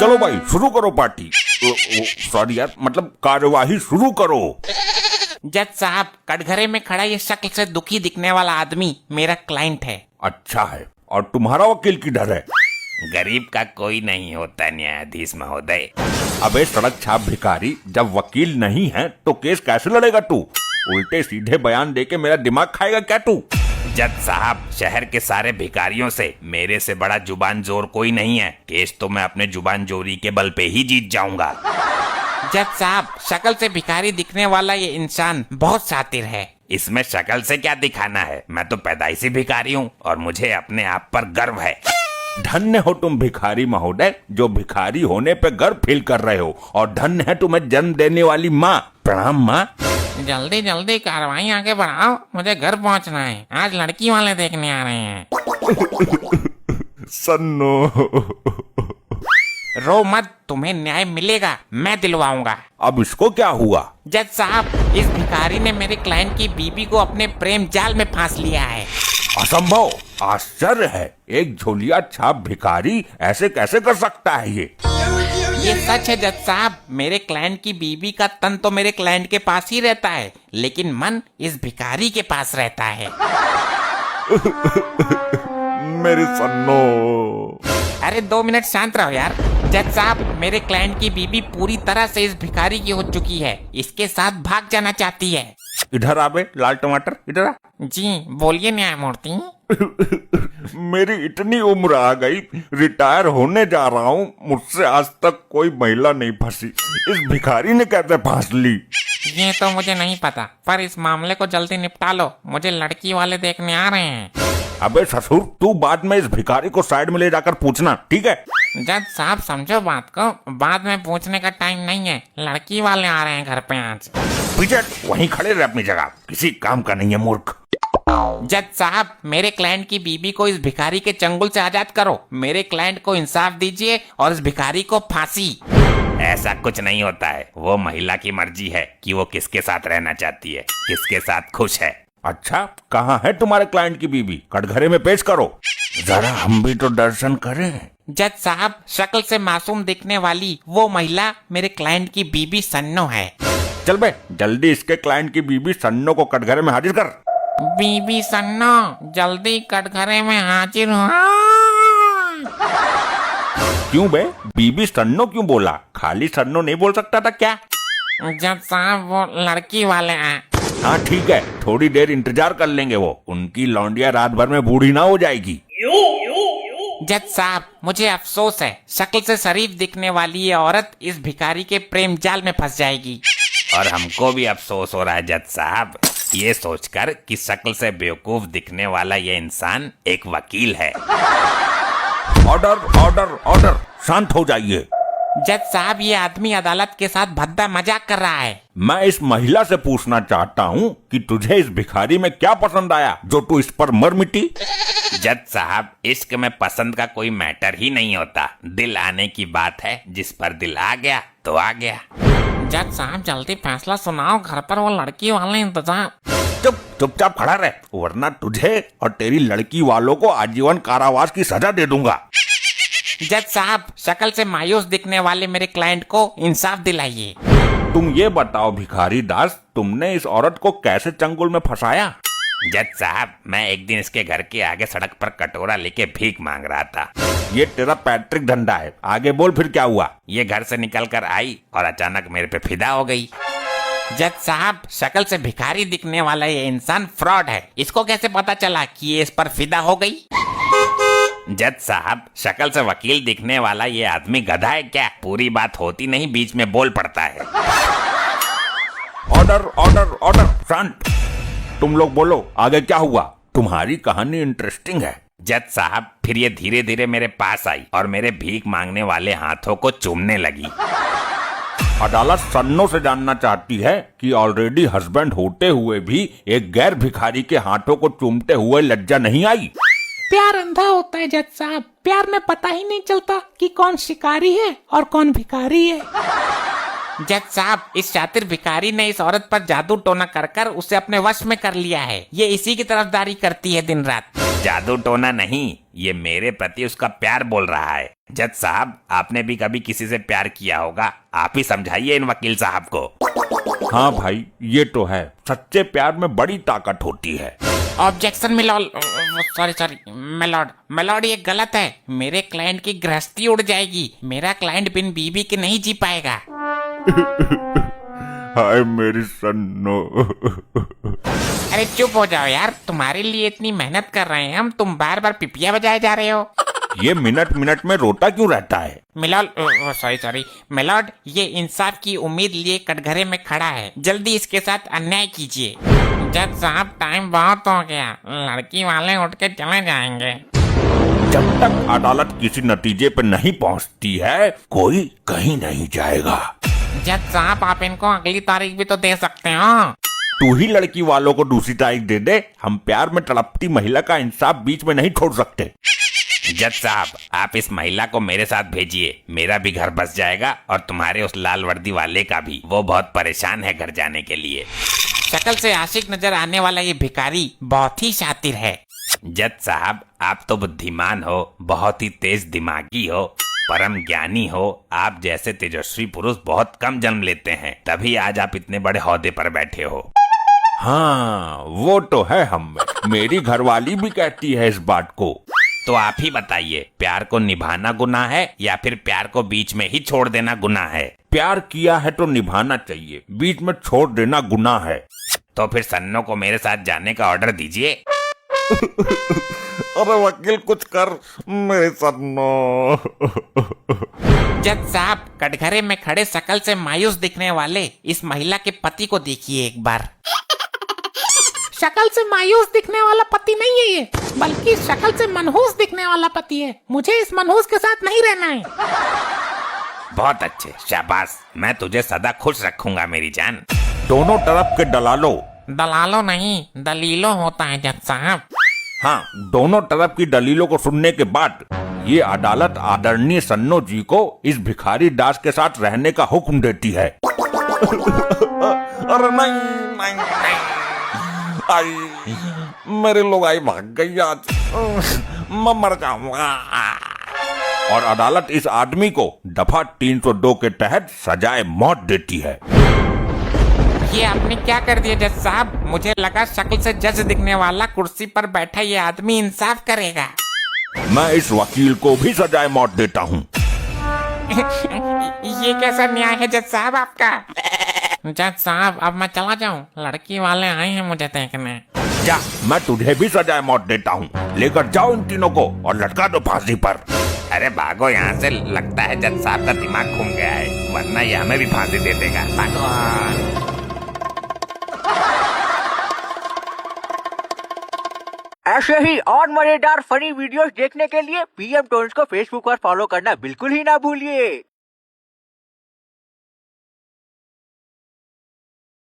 चलो भाई शुरू करो पार्टी। सॉरी यार, मतलब कार्यवाही शुरू करो। जज साहब, कटघरे में खड़ा ये शक्ल से दुखी दिखने वाला आदमी मेरा क्लाइंट है। अच्छा है, और तुम्हारा वकील किधर है? गरीब का कोई नहीं होता न्यायाधीश महोदय। अबे सड़क छाप भिखारी, जब वकील नहीं है तो केस कैसे लड़ेगा तू? उल्टे सीधे बयान देके मेरा दिमाग खाएगा क्या तू? जज साहब, शहर के सारे भिखारियों से मेरे से बड़ा जुबान जोर कोई नहीं है। केस तो मैं अपने जुबान जोरी के बल पे ही जीत जाऊंगा। जज साहब, शक्ल से भिखारी दिखने वाला ये इंसान बहुत शातिर है। इसमें शक्ल से क्या दिखाना है, मैं तो पैदाइशी भिखारी हूँ और मुझे अपने आप पर गर्व है। धन्य हो तुम भिखारी महोदय, जो भिखारी होने पे गर्व फील कर रहे हो, और धन्य है तुम्हें जन्म देने वाली माँ। प्रणाम माँ। जल्दी जल्दी कार्रवाई आगे बढ़ाओ, मुझे घर पहुंचना है। आज लड़की वाले देखने आ रहे हैं। सन्नो। रो मत, तुम्हें न्याय मिलेगा, मैं दिलवाऊंगा। अब इसको क्या हुआ? जज साहब, इस भिखारी ने मेरे क्लाइंट की बीबी को अपने प्रेम जाल में फांस लिया है। असंभव, आश्चर्य है, एक झोलिया छाप भिखारी ऐसे कैसे कर सकता है ये सच है जज साहब, मेरे क्लाइंट की बीबी का तन तो मेरे क्लाइंट के पास ही रहता है, लेकिन मन इस भिखारी के पास रहता है। मेरी सन्नो। अरे 2 मिनट शांत रहो यार। जज साहब, मेरे क्लाइंट की बीबी पूरी तरह से इस भिखारी की हो चुकी है, इसके साथ भाग जाना चाहती है। इधर आ बे लाल टमाटर, इधर आ। जी बोलिए न्यायमूर्ति। मेरी इतनी उम्र आ गई, रिटायर होने जा रहा हूँ, मुझसे आज तक कोई महिला नहीं फंसी। इस भिखारी ने कैसे फांस ली? ये तो मुझे नहीं पता, पर इस मामले को जल्दी निपटा लो, मुझे लड़की वाले देखने आ रहे हैं। अबे ससुर, तू बाद में इस भिखारी को साइड में ले जाकर पूछना, ठीक है? जज साहब समझो बात को, बाद में पूछने का टाइम नहीं है, लड़की वाले आ रहे हैं घर पे आज। पीछे वहीं खड़े रहे अपनी जगह, किसी काम का नहीं है मूर्ख। जज साहब, मेरे क्लाइंट की बीबी को इस भिखारी के चंगुल से आजाद करो, मेरे क्लाइंट को इंसाफ दीजिए और इस भिखारी को फांसी। ऐसा कुछ नहीं होता है, वो महिला की मर्जी है कि वो किसके साथ रहना चाहती है, किसके साथ खुश है। अच्छा, कहाँ है तुम्हारे क्लाइंट की बीबी? कटघरे में पेश करो, जरा हम भी तो दर्शन करें। जज साहब, शक्ल से मासूम दिखने वाली वो महिला मेरे क्लाइंट की बीबी सन्नो है। चल बे, जल्दी इसके क्लाइंट की बीबी सन्नो को कटघरे में हाजिर कर। बीबी सन्नो, जल्दी कटघरे में हाजिर हो। क्यों बे, बीबी सन्नो क्यों बोला? खाली सन्नो नहीं बोल सकता था क्या? जज साहब, वो लड़की वाले हैं। हाँ ठीक है, थोड़ी देर इंतजार कर लेंगे, वो उनकी लौंडिया रात भर में बूढ़ी ना हो जाएगी। जज साहब, मुझे अफसोस है, शक्ल से शरीफ दिखने वाली ये औरत इस भिखारी के प्रेम जाल में फंस जाएगी। और हमको भी अफसोस हो रहा है जज साहब, ये सोचकर कि शक्ल से बेवकूफ दिखने वाला ये इंसान एक वकील है। ऑर्डर ऑर्डर ऑर्डर, शांत हो जाइए। जज साहब, ये आदमी अदालत के साथ भद्दा मजाक कर रहा है। मैं इस महिला से पूछना चाहता हूँ कि तुझे इस भिखारी में क्या पसंद आया जो तू इस पर मर मिटी? जज साहब, इश्क में पसंद का कोई मैटर ही नहीं होता, दिल आने की बात है, जिस पर दिल आ गया तो आ गया। जज साहब, जल्दी फैसला सुनाओ, घर पर वो लड़की वाले इंतजार। चुपचाप खड़ा रह, वरना तुझे और तेरी लड़की वालों को आजीवन कारावास की सजा दे दूंगा। जज साहब, शक्ल से मायूस दिखने वाले मेरे क्लाइंट को इंसाफ दिलाइए। तुम ये बताओ भिखारी दास, तुमने इस औरत को कैसे चंगुल में फंसाया? जज साहब, मैं एक दिन इसके घर के आगे सड़क पर कटोरा लेके भीख मांग रहा था। ये तेरा पैट्रिक धंधा है, आगे बोल फिर क्या हुआ? ये घर से निकल कर आई और अचानक मेरे पे फिदा हो गई। जज साहब, शक्ल से भिखारी दिखने वाला ये इंसान फ्रॉड है, इसको कैसे पता चला कि ये इस पर फिदा हो गई? जज साहब, शक्ल से वकील दिखने वाला ये आदमी गधा है क्या? पूरी बात होती नहीं, बीच में बोल पड़ता है। ऑर्डर ऑर्डर ऑर्डर, शांत। तुम लोग बोलो, आगे क्या हुआ? तुम्हारी कहानी इंटरेस्टिंग है। जज साहब, फिर ये धीरे धीरे मेरे पास आई और मेरे भीख मांगने वाले हाथों को चूमने लगी। अदालत सन्नो से जानना चाहती है कि ऑलरेडी हस्बैंड होते हुए भी एक गैर भिखारी के हाथों को चूमते हुए लज्जा नहीं आई? प्यार अंधा होता है जज साहब, प्यार में पता ही नहीं चलता कि कौन शिकारी है और कौन भिखारी है। जज साहब, इस शातिर भिखारी ने इस औरत पर जादू टोना कर कर उसे अपने वश में कर लिया है। ये इसी की तरफदारी करती है दिन रात। जादू टोना नहीं, ये मेरे प्रति उसका प्यार बोल रहा है। जज साहब, आपने भी कभी किसी से प्यार किया होगा, आप ही समझाइए इन वकील साहब को। हाँ भाई, ये तो है, सच्चे प्यार में बड़ी ताकत होती है। ऑब्जेक्शन मिलॉर्ड, सॉरी मिलॉर्ड, ये गलत है। मेरे क्लाइंट की गृहस्थी उड़ जाएगी। मेरा क्लाइंट बिन बीवी के नहीं जी पाएगा। हाय मेरी सन्नो। अरे चुप हो जाओ यार, तुम्हारे लिए इतनी मेहनत कर रहे हैं हम, तुम बार बार पिपिया बजाए जा रहे हो। ये मिनट मिनट में रोता क्यों रहता है? मिलॉर्ड, सॉरी मिलॉर्ड, ये इंसाफ की उम्मीद लिए कटघरे में खड़ा है। जल्दी इसके साथ अन्याय कीजिए। जज साहब, टाइम बहुत हो गया, लड़की वाले उठ के चले जाएंगे। जब तक अदालत किसी नतीजे पर नहीं पहुंचती है, कोई कहीं नहीं जाएगा। जज साहब, आप इनको अगली तारीख भी तो दे सकते हो। तू ही लड़की वालों को दूसरी तारीख दे दे। हम प्यार में तड़पती महिला का इंसाफ बीच में नहीं छोड़ सकते। जज साहब, आप इस महिला को मेरे साथ भेजिए, मेरा भी घर बस जाएगा और तुम्हारे उस लाल वर्दी वाले का भी। वो बहुत परेशान है घर जाने के लिए। शक्ल से आशिक नजर आने वाला ये भिखारी बहुत ही शातिर है। जज साहब, आप तो बुद्धिमान हो, बहुत ही तेज दिमागी हो, परम ज्ञानी हो। आप जैसे तेजस्वी पुरुष बहुत कम जन्म लेते हैं, तभी आज आप इतने बड़े ओहदे पर बैठे हो। हाँ, वो तो है हम में। मेरी घरवाली भी कहती है इस बात को। तो आप ही बताइए, प्यार को निभाना गुनाह है या फिर प्यार को बीच में ही छोड़ देना गुनाह है? प्यार किया है तो निभाना चाहिए, बीच में छोड़ देना गुनाह है। तो फिर सन्नो को मेरे साथ जाने का ऑर्डर दीजिए। अरे वकील, कुछ कर मेरे सन्नो। जज साहब, कटघरे में खड़े शकल से मायूस दिखने वाले इस महिला के पति को देखिए एक बार। शक्ल से मायूस दिखने वाला पति नहीं है ये, बल्कि शक्ल से मनहूस दिखने वाला पति है। मुझे इस मनहूस के साथ नहीं रहना है। बहुत अच्छे, शाबाश, मैं तुझे सदा खुश रखूंगा मेरी जान। दोनों तरफ के दलालों नहीं, दलीलों होता है जज साहब। हाँ, दोनों तरफ की दलीलों को सुनने के बाद ये अदालत आदरणीय सन्नो जी को इस भिखारी दास के साथ रहने का हुक्म देती है। अरे नहीं, आई मेरे लोग आई भाग गई आज, मैं मर जाऊंगा। और अदालत इस आदमी को दफा 302 के तहत सजाए मौत देती है। ये आपने क्या कर दिया जज साहब? मुझे लगा शक्ल से जज दिखने वाला कुर्सी पर बैठा ये आदमी इंसाफ करेगा। मैं इस वकील को भी सजाए मौत देता हूँ। ये कैसा न्याय है जज साहब आपका? जज साहब, अब मैं चला जाऊं? लड़की वाले आए हैं मुझे देखने। जा, मैं तुझे भी सजाए मौत देता हूँ। लेकर जाओ इन तीनों को और लटका दो फांसी पर। अरे भागो यहाँ से, लगता है जज साहब का दिमाग घूम गया है, वरना ये हमें भी फांसी दे देगा। भागो। ऐसे ही और मजेदार फनी वीडियोस देखने के लिए पीएम टोन्स को फेसबुक पर फॉलो करना बिल्कुल ही ना भूलिए।